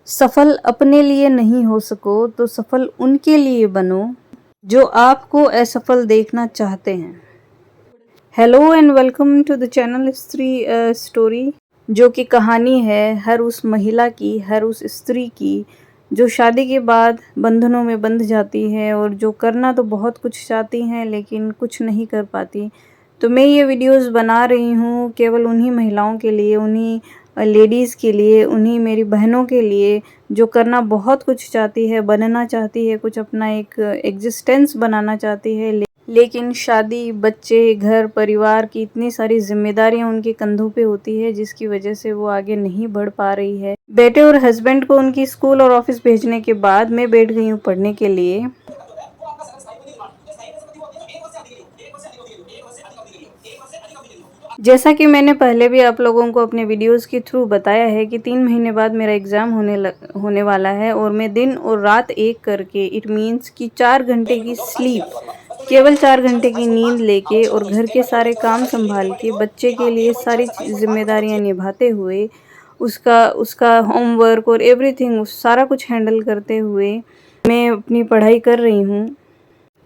सफल अपने लिए नहीं हो सको तो सफल उनके लिए बनो जो आपको असफल देखना चाहते हैं। Hello and welcome to the channel Stree story, जो कि कहानी है हर उस महिला की, हर उस स्त्री की जो शादी के बाद बंधनों में बंध जाती है और जो करना तो बहुत कुछ चाहती हैं लेकिन कुछ नहीं कर पाती। तो मैं ये वीडियोस बना रही हूँ केवल उन्हीं महिलाओं के लिए, उन्हीं लेडीज़ के लिए, उन्हीं मेरी बहनों के लिए जो करना बहुत कुछ चाहती है, बनना चाहती है, कुछ अपना एक एग्जिस्टेंस बनाना चाहती है, लेकिन शादी, बच्चे, घर परिवार की इतनी सारी जिम्मेदारियां उनके कंधों पे होती है जिसकी वजह से वो आगे नहीं बढ़ पा रही है। बेटे और हस्बैंड को उनकी स्कूल और ऑफिस भेजने के बाद मैं बैठ गई हूँ पढ़ने के लिए। जैसा कि मैंने पहले भी आप लोगों को अपने वीडियोस के थ्रू बताया है कि 3 महीने बाद मेरा एग्ज़ाम होने वाला है और मैं दिन और रात एक करके, इट मीन्स कि 4 घंटे की स्लीप, केवल 4 घंटे की नींद लेके और घर के सारे काम संभाल के, बच्चे के लिए सारी जिम्मेदारियां निभाते हुए, उसका उसका होमवर्क और एवरीथिंग सारा कुछ हैंडल करते हुए मैं अपनी पढ़ाई कर रही हूँ।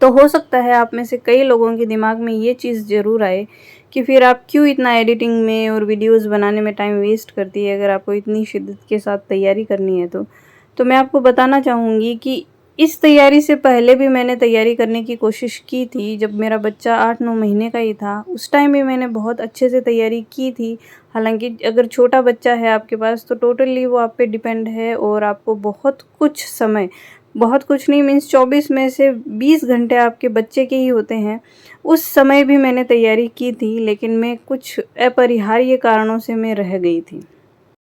तो हो सकता है आप में से कई लोगों के दिमाग में ये चीज़ ज़रूर आए कि फिर आप क्यों इतना एडिटिंग में और वीडियोस बनाने में टाइम वेस्ट करती है अगर आपको इतनी शिद्दत के साथ तैयारी करनी है तो मैं आपको बताना चाहूँगी कि इस तैयारी से पहले भी मैंने तैयारी करने की कोशिश की थी। जब मेरा बच्चा 8-9 महीने का ही था उस टाइम भी मैंने बहुत अच्छे से तैयारी की थी। हालांकि अगर छोटा बच्चा है आपके पास तो टोटली वो आप पे डिपेंड है और आपको बहुत कुछ समय, बहुत कुछ नहीं मीन्स 24 में से 20 घंटे आपके बच्चे के ही होते हैं। उस समय भी मैंने तैयारी की थी लेकिन मैं कुछ अपरिहार्य कारणों से मैं रह गई थी।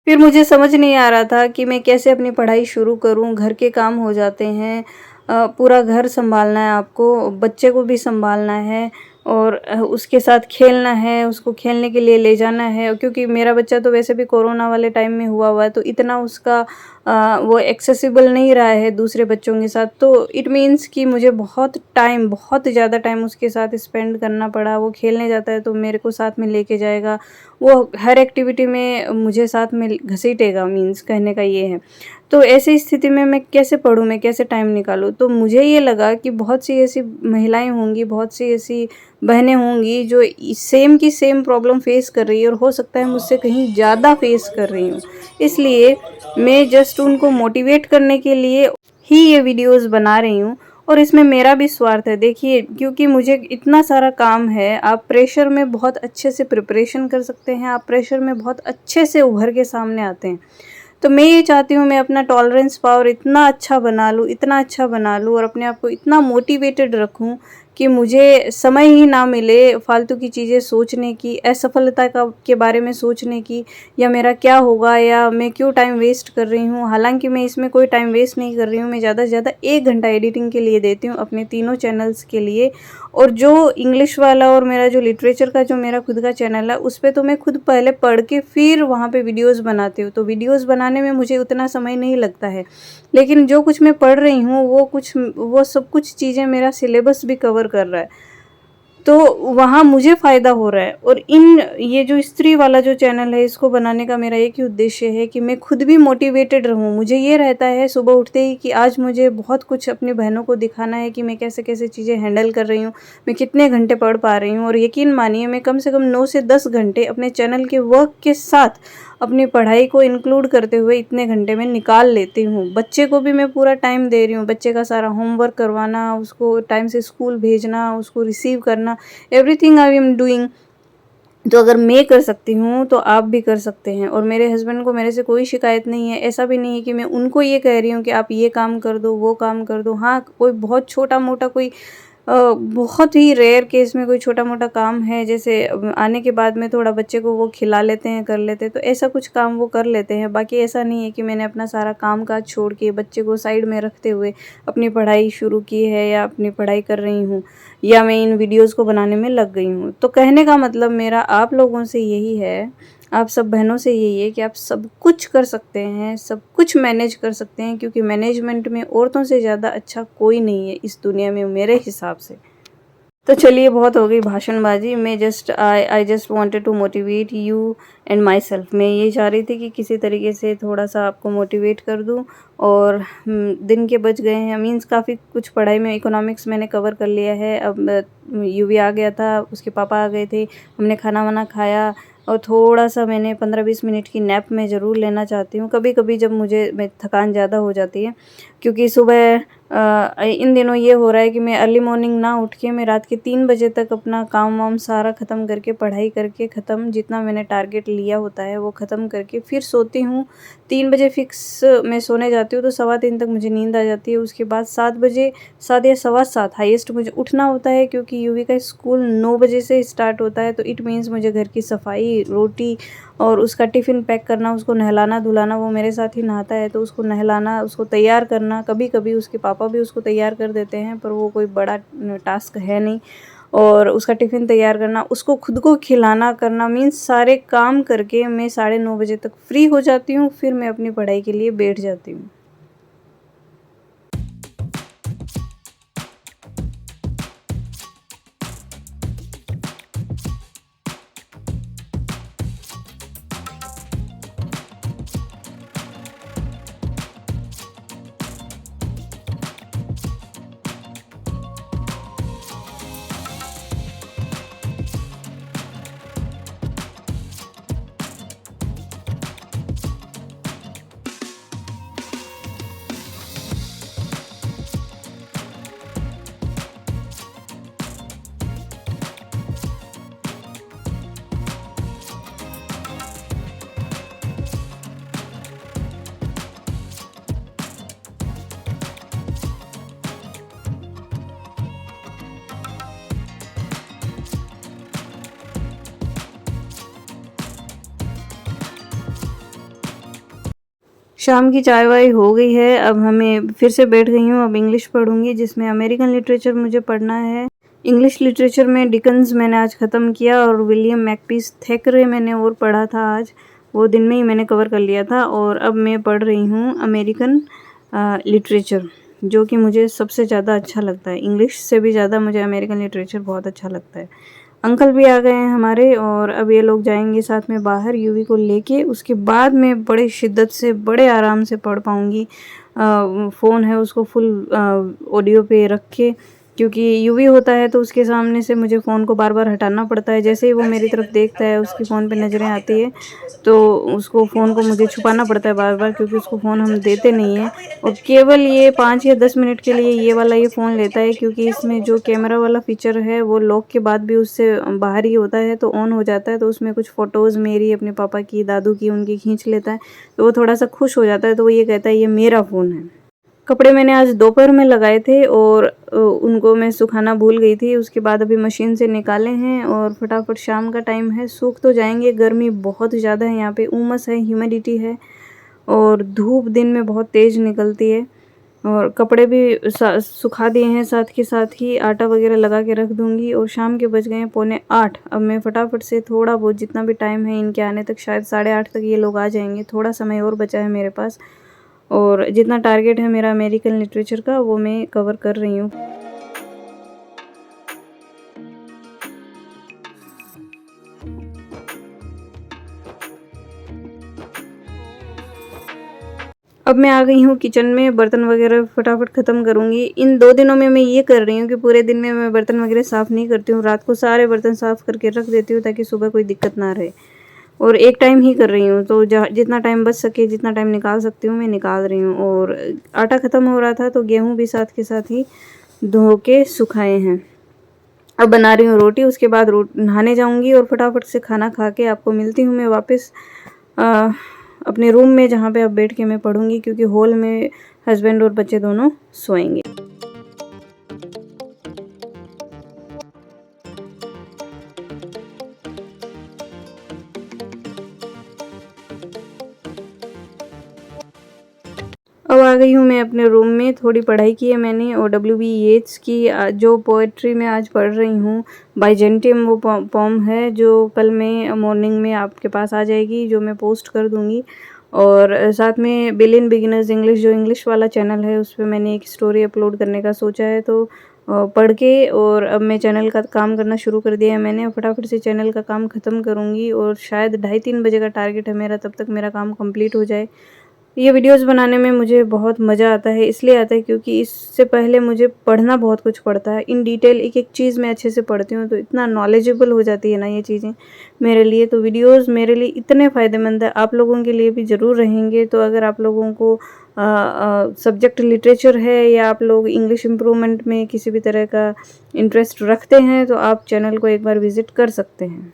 फिर मुझे समझ नहीं आ रहा था कि मैं कैसे अपनी पढ़ाई शुरू करूं। घर के काम हो जाते हैं, पूरा घर संभालना है आपको, बच्चे को भी संभालना है और उसके साथ खेलना है, उसको खेलने के लिए ले जाना है। क्योंकि मेरा बच्चा तो वैसे भी कोरोना वाले टाइम में हुआ है तो इतना उसका वो एक्सेसिबल नहीं रहा है दूसरे बच्चों के साथ। तो इट मीन्स कि मुझे बहुत टाइम, बहुत ज़्यादा टाइम उसके साथ स्पेंड करना पड़ा। वो खेलने जाता है तो मेरे को साथ में लेके जाएगा, वो हर एक्टिविटी में मुझे साथ में घसीटेगा, मीन्स कहने का ये है। तो ऐसी स्थिति में मैं कैसे पढूँ, मैं कैसे टाइम निकालूँ? तो मुझे ये लगा कि बहुत सी ऐसी महिलाएं होंगी, बहुत सी ऐसी बहनें होंगी जो सेम की सेम प्रॉब्लम फेस कर रही है और हो सकता है मुझसे कहीं ज़्यादा फेस कर रही हूँ। इसलिए मैं जस्ट उनको मोटिवेट करने के लिए ही ये वीडियोस बना रही हूँ और इसमें मेरा भी स्वार्थ है। देखिए, क्योंकि मुझे इतना सारा काम है, आप प्रेशर में बहुत अच्छे से प्रिपरेशन कर सकते हैं, आप प्रेशर में बहुत अच्छे से उभर के सामने आते हैं। तो मैं ये चाहती हूँ मैं अपना टॉलरेंस पावर इतना अच्छा बना लूँ, इतना अच्छा बना लूँ और अपने आप को इतना मोटिवेटेड रखूँ कि मुझे समय ही ना मिले फालतू की चीज़ें सोचने की, असफलता का के बारे में सोचने की, या मेरा क्या होगा, या मैं क्यों टाइम वेस्ट कर रही हूँ। हालांकि मैं इसमें कोई टाइम वेस्ट नहीं कर रही हूँ। मैं ज़्यादा से ज़्यादा 1 घंटा एडिटिंग के लिए देती हूँ अपने तीनों चैनल्स के लिए। और जो इंग्लिश वाला और मेरा जो लिटरेचर का जो मेरा खुद का चैनल है उस पर तो मैं खुद पहले पढ़ के फिर वहाँ पे वीडियोस बनाती हूँ। तो वीडियोस बनाने में मुझे उतना समय नहीं लगता है, लेकिन जो कुछ मैं पढ़ रही हूँ वो सब कुछ चीज़ें मेरा सिलेबस भी कवर कर रहा है, तो वहाँ मुझे फ़ायदा हो रहा है। और ये जो स्त्री वाला जो चैनल है इसको बनाने का मेरा एक ही उद्देश्य है कि मैं खुद भी मोटिवेटेड रहूँ। मुझे ये रहता है सुबह उठते ही कि आज मुझे बहुत कुछ अपनी बहनों को दिखाना है कि मैं कैसे कैसे चीज़ें हैंडल कर रही हूँ, मैं कितने घंटे पढ़ पा रही हूँ। और यकीन मानिए मैं कम से कम 9 से 10 घंटे अपने चैनल के वर्क के साथ अपनी पढ़ाई को इंक्लूड करते हुए इतने घंटे में निकाल लेती हूँ। बच्चे को भी मैं पूरा टाइम दे रही हूँ, बच्चे का सारा होमवर्क करवाना, उसको टाइम से स्कूल भेजना, उसको रिसीव करना, एवरीथिंग आई एम डूइंग। तो अगर मैं कर सकती हूँ तो आप भी कर सकते हैं। और मेरे हस्बैंड को मेरे से कोई शिकायत नहीं है। ऐसा भी नहीं है कि मैं उनको ये कह रही हूँ कि आप ये काम कर दो, वो काम कर दो। हाँ, कोई बहुत छोटा मोटा कोई बहुत ही रेयर केस में कोई छोटा मोटा काम है, जैसे आने के बाद में थोड़ा बच्चे को वो खिला लेते हैं, कर लेते हैं, तो ऐसा कुछ काम वो कर लेते हैं। बाकी ऐसा नहीं है कि मैंने अपना सारा काम काज छोड़ के बच्चे को साइड में रखते हुए अपनी पढ़ाई शुरू की है या अपनी पढ़ाई कर रही हूँ या मैं इन वीडियोज़ को बनाने में लग गई हूँ। तो कहने का मतलब मेरा आप लोगों से यही है, आप सब बहनों से यही है कि आप सब कुछ कर सकते हैं, सब कुछ मैनेज कर सकते हैं, क्योंकि मैनेजमेंट में औरतों से ज़्यादा अच्छा कोई नहीं है इस दुनिया में मेरे हिसाब से। तो चलिए बहुत हो गई भाषणबाजी। मैं I just wanted to motivate you and myself. मैं ये चाह रही थी कि किसी तरीके से थोड़ा सा आपको मोटिवेट कर दूं। और दिन के बज गए हैं, मीन्स काफ़ी कुछ पढ़ाई में इकोनॉमिक्स मैंने कवर कर लिया है। अब यूवी आ गया था, उसके पापा आ गए थे, हमने खाना वाना खाया और थोड़ा सा मैंने 15-20 मिनट की नैप में ज़रूर लेना चाहती हूँ कभी कभी, जब मुझे थकान ज़्यादा हो जाती है। क्योंकि सुबह इन दिनों ये हो रहा है कि मैं अर्ली मॉर्निंग ना उठ के मैं रात के 3 बजे तक अपना काम वाम सारा ख़त्म करके, पढ़ाई करके ख़त्म, जितना मैंने टारगेट लिया होता है वो ख़त्म करके फिर सोती हूँ। 3 बजे फिक्स मैं सोने जाती हूँ, तो 3:15 तक मुझे नींद आ जाती है। उसके बाद 7 बजे, 7 या 7:15 हाईएस्ट मुझे उठना होता है, क्योंकि यूवी का स्कूल 9 बजे से स्टार्ट होता है। तो इट मीन्स मुझे घर की सफाई, रोटी और उसका टिफ़िन पैक करना, उसको नहलाना धुलाना, वो मेरे साथ ही नहाता है तो उसको नहलाना, उसको तैयार करना। कभी कभी उसके पापा भी उसको तैयार कर देते हैं, पर वो कोई बड़ा टास्क है नहीं। और उसका टिफ़िन तैयार करना, उसको खुद को खिलाना करना, मीन्स सारे काम करके मैं 9:30 बजे तक फ्री हो जाती हूँ। फिर मैं अपनी पढ़ाई के लिए बैठ जाती हूँ। शाम की चाय वाय हो गई है। अब हमें फिर से बैठ गई हूँ, अब इंग्लिश पढ़ूंगी, जिसमें अमेरिकन लिटरेचर मुझे पढ़ना है। इंग्लिश लिटरेचर में डिकन्स मैंने आज ख़त्म किया, और विलियम मैकपीस थैकरे मैंने और पढ़ा था आज, वो दिन में ही मैंने कवर कर लिया था। और अब मैं पढ़ रही हूँ अमेरिकन लिटरेचर, जो कि मुझे सबसे ज़्यादा अच्छा लगता है। इंग्लिश से भी ज़्यादा मुझे अमेरिकन लिटरेचर बहुत अच्छा लगता है। अंकल भी आ गए हैं हमारे, और अब ये लोग जाएंगे साथ में बाहर यूवी को लेके। उसके बाद मैं बड़े शिद्दत से, बड़े आराम से पढ़ पाऊँगी। फ़ोन है उसको फुल ऑडियो पे रख के, क्योंकि यूवी होता है तो उसके सामने से मुझे फ़ोन को बार बार हटाना पड़ता है। जैसे ही वो मेरी तरफ देखता है, उसकी फ़ोन पे नज़रें आती है, तो उसको फ़ोन को मुझे छुपाना पड़ता है बार बार, क्योंकि उसको फ़ोन हम देते नहीं हैं। और केवल ये 5 या 10 मिनट के लिए ये वाला ये फ़ोन लेता है, क्योंकि इसमें जो कैमरा वाला फीचर है वो लॉक के बाद भी उससे बाहर ही होता है, तो ऑन हो जाता है। तो उसमें कुछ फ़ोटोज़ मेरी, अपने पापा की, दादू की, उनकी खींच लेता है, तो वो थोड़ा सा खुश हो जाता है। तो वो ये कहता है ये मेरा फ़ोन है। कपड़े मैंने आज दोपहर में लगाए थे, और उनको मैं सुखाना भूल गई थी। उसके बाद अभी मशीन से निकाले हैं, और फटाफट शाम का टाइम है, सूख तो जाएंगे। गर्मी बहुत ज़्यादा है यहाँ पे, उमस है, ह्यूमिडिटी है, और धूप दिन में बहुत तेज़ निकलती है। और कपड़े भी सुखा दिए हैं, साथ के साथ ही आटा वगैरह लगा के रख दूँगी। और शाम के बज गए हैं 7:45। अब मैं फटाफट से थोड़ा बहुत, जितना भी टाइम है इनके आने तक, शायद 8:30 तक ये लोग आ जाएंगे, थोड़ा समय और बचा है मेरे पास। और जितना टारगेट है मेरा अमेरिकन लिटरेचर का, वो मैं कवर कर रही हूँ। अब मैं आ गई हूँ किचन में, बर्तन वगैरह फटाफट ख़त्म करूँगी। इन 2 दिनों में मैं ये कर रही हूँ कि पूरे दिन में मैं बर्तन वगैरह साफ़ नहीं करती हूँ। रात को सारे बर्तन साफ़ करके रख देती हूँ, ताकि सुबह कोई दिक्कत ना रहे। और एक टाइम ही कर रही हूँ, तो जितना टाइम बच सके, जितना टाइम निकाल सकती हूँ मैं निकाल रही हूँ। और आटा ख़त्म हो रहा था, तो गेहूँ भी साथ के साथ ही धो के सुखाए हैं। अब बना रही हूँ रोटी, उसके बाद नहाने जाऊँगी, और फटाफट से खाना खा के आपको मिलती हूँ मैं वापस अपने रूम में, जहाँ पे अब बैठ के मैं पढ़ूँगी, क्योंकि हॉल में हस्बैंड और बच्चे दोनों सोएंगे। अब आ गई हूँ मैं अपने रूम में। थोड़ी पढ़ाई की है मैंने, और W.B. येट्स की जो पोएट्री मैं आज पढ़ रही हूँ, बाइजेंटियम, वो पोम है, जो कल मैं मॉर्निंग में आपके पास आ जाएगी, जो मैं पोस्ट कर दूँगी। और साथ में बिलियन बिगिनर्स इंग्लिश, जो इंग्लिश वाला चैनल है, उस पर मैंने एक स्टोरी अपलोड करने का सोचा है। तो पढ़ के, और अब मैं चैनल का काम करना शुरू कर दिया है मैंने। फटाफट से चैनल का काम ख़त्म करूँगी और शायद 2:30-3 बजे का टारगेट है मेरा, तब तक मेरा काम कंप्लीट हो जाए। ये वीडियोस बनाने में मुझे बहुत मज़ा आता है, इसलिए आता है क्योंकि इससे पहले मुझे पढ़ना बहुत कुछ पड़ता है। इन डिटेल एक-एक चीज़ मैं अच्छे से पढ़ती हूँ, तो इतना नॉलेजेबल हो जाती है ना ये चीज़ें मेरे लिए। तो वीडियोस मेरे लिए इतने फ़ायदेमंद है, आप लोगों के लिए भी ज़रूर रहेंगे। तो अगर आप लोगों को सब्जेक्ट लिटरेचर है या आप लोग इंग्लिश इम्प्रूवमेंट में किसी भी तरह का इंटरेस्ट रखते हैं, तो आप चैनल को एक बार विज़िट कर सकते हैं।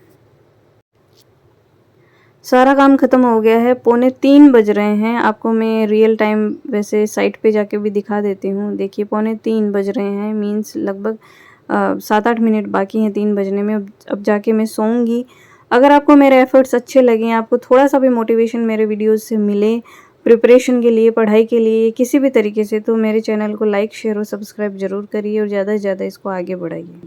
सारा काम ख़त्म हो गया है, 2:45 बज रहे हैं। आपको मैं रियल टाइम वैसे साइट पे जाके भी दिखा देती हूँ। देखिए 2:45 बज रहे हैं, मीन्स लगभग 7-8 मिनट बाकी हैं 3 बजने में। अब जाके मैं सोऊंगी। अगर आपको मेरे एफ़र्ट्स अच्छे लगें, आपको थोड़ा-सा भी मोटिवेशन मेरे वीडियोज़ से मिले प्रिपरेशन के लिए, पढ़ाई के लिए, किसी भी तरीके से, तो मेरे चैनल को लाइक, शेयर और सब्सक्राइब ज़रूर करिए और ज़्यादा से ज़्यादा इसको आगे बढ़ाइए।